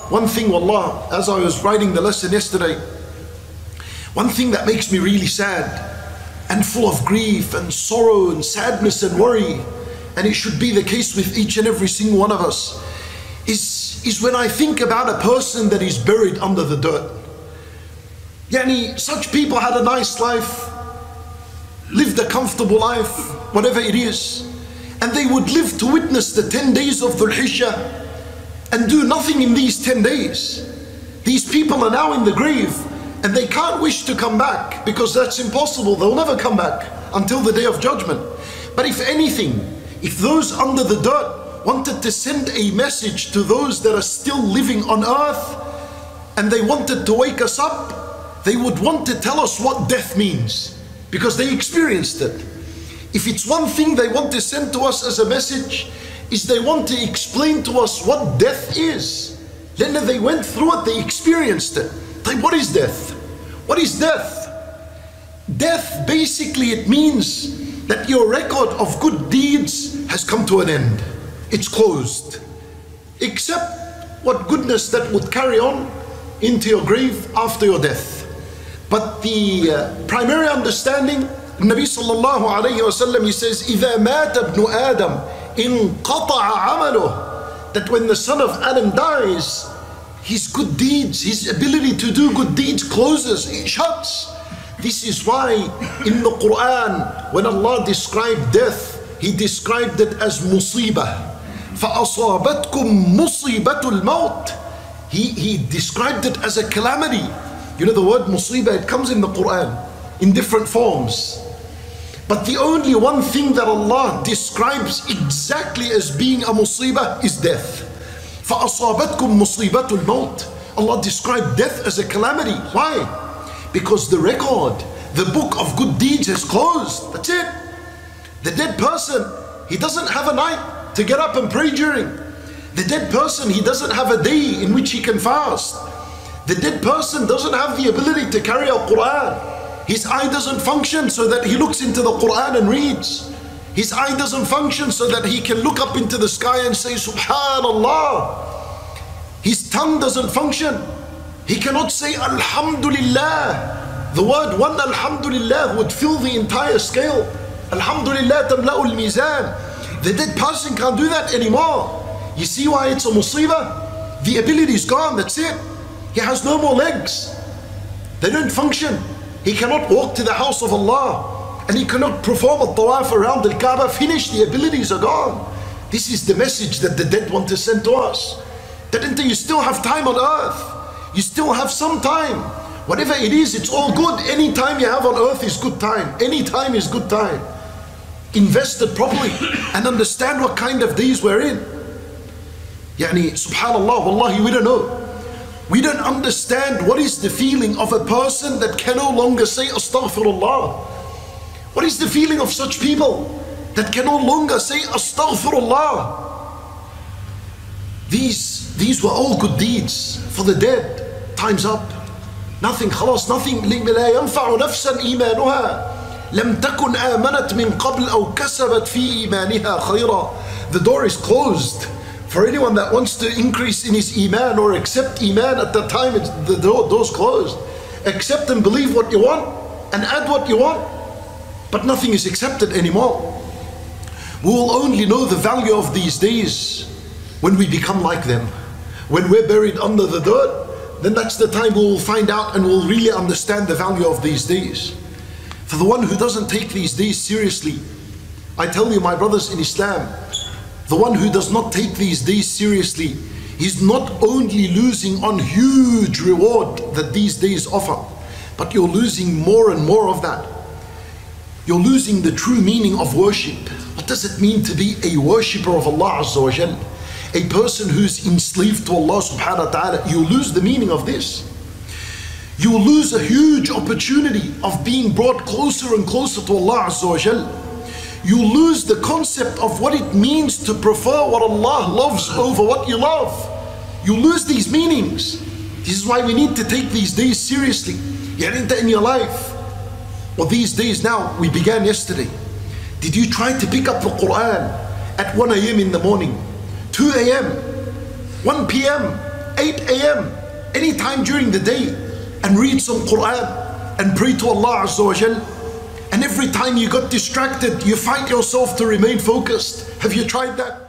one thing, wallah, as I was writing the lesson yesterday, one thing that makes me really sad and full of grief and sorrow and sadness and worry, and it should be the case with each and every single one of us, is when I think about a person that is buried under the dirt. Yani, such people had a nice life, lived a comfortable life, whatever it is, and they would live to witness the 10 days of Dhul Hijjah and do nothing in these 10 days. These people are now in the grave and they can't wish to come back because that's impossible. They'll never come back until the Day of Judgment. But if anything, if those under the dirt wanted to send a message to those that are still living on earth and they wanted to wake us up, they would want to tell us what death means because they experienced it. If it's one thing they want to send to us as a message, is they want to explain to us what death is. Then they went through it, they experienced it. Like, what is death? What is death? Death, basically, it means that your record of good deeds has come to an end. It's closed. Except what goodness that would carry on into your grave after your death. But the primary understanding, Nabi sallallahu alayhi wa sallam, he says, إِذَا مَاتَ ابْنُ آدَمْ انقطع عمله, that when the son of Adam dies, his good deeds, his ability to do good deeds closes, it shuts. This is why in the Quran, when Allah described death, He described it as musibah. فَأَصَابَتْكُمْ مُصِيبَةُ الْمَوْتِ. He described it as a calamity. You know the word musibah, it comes in the Quran in different forms. But the only one thing that Allah describes exactly as being a musibah is death. فَأَصَابَتْكُمْ مُصِيبَةُ الْمَوْتِ. Allah described death as a calamity. Why? Because the record, the book of good deeds has closed. That's it. The dead person, he doesn't have a night to get up and pray during. The dead person, he doesn't have a day in which he can fast. The dead person doesn't have the ability to carry a Quran. His eye doesn't function so that he looks into the Quran and reads. His eye doesn't function so that he can look up into the sky and say Subhanallah. His tongue doesn't function. He cannot say Alhamdulillah. The word one Alhamdulillah would fill the entire scale. Alhamdulillah tamla'ul mizan. The dead person can't do that anymore. You see why it's a musibah? The ability is gone, that's it. He has no more legs. They don't function. He cannot walk to the house of Allah, and he cannot perform a tawaf around the Kaaba. Finished, the abilities are gone. This is the message that the dead want to send to us. That until you still have time on earth, you still have some time. Whatever it is, it's all good. Any time you have on earth is good time. Any time is good time. Invest it properly and understand what kind of days we're in. Yani, subhanallah, wallahi, we don't know. We don't understand what is the feeling of a person that can no longer say astaghfirullah. What is the feeling of such people that can no longer say astaghfirullah? These were all good deeds for the dead. Time's up. Nothing, khalas, nothing. لا ينفع نفسا إيمانها لم تكن آمنت من قبل أو كسبت في إيمانها خيرا. The door is closed. For anyone that wants to increase in his iman or accept iman at that time, the door's closed. Accept and believe what you want and add what you want, but nothing is accepted anymore. We will only know the value of these days when we become like them. When we're buried under the dirt, then that's the time we will find out and we'll really understand the value of these days. For the one who doesn't take these days seriously, I tell you, my brothers in Islam, the one who does not take these days seriously, he's not only losing on huge reward that these days offer, but you're losing more and more of that. You're losing the true meaning of worship. What does it mean to be a worshipper of Allah Azza wa Jal? A person who's enslaved to Allah subhanahu wa ta'ala. You lose the meaning of this. You lose a huge opportunity of being brought closer and closer to Allah Azza wa Jal. You lose the concept of what it means to prefer what Allah loves over what you love. You lose these meanings. This is why we need to take these days seriously. In your life, well, these days now, we began yesterday. Did you try to pick up the Quran at 1 a.m. in the morning, 2 a.m., 1 p.m., 8 a.m. qiyam, any time during the day, and read some Quran and pray to Allah Azza wa Jal. And every time you got distracted, you find yourself to remain focused. Have you tried that?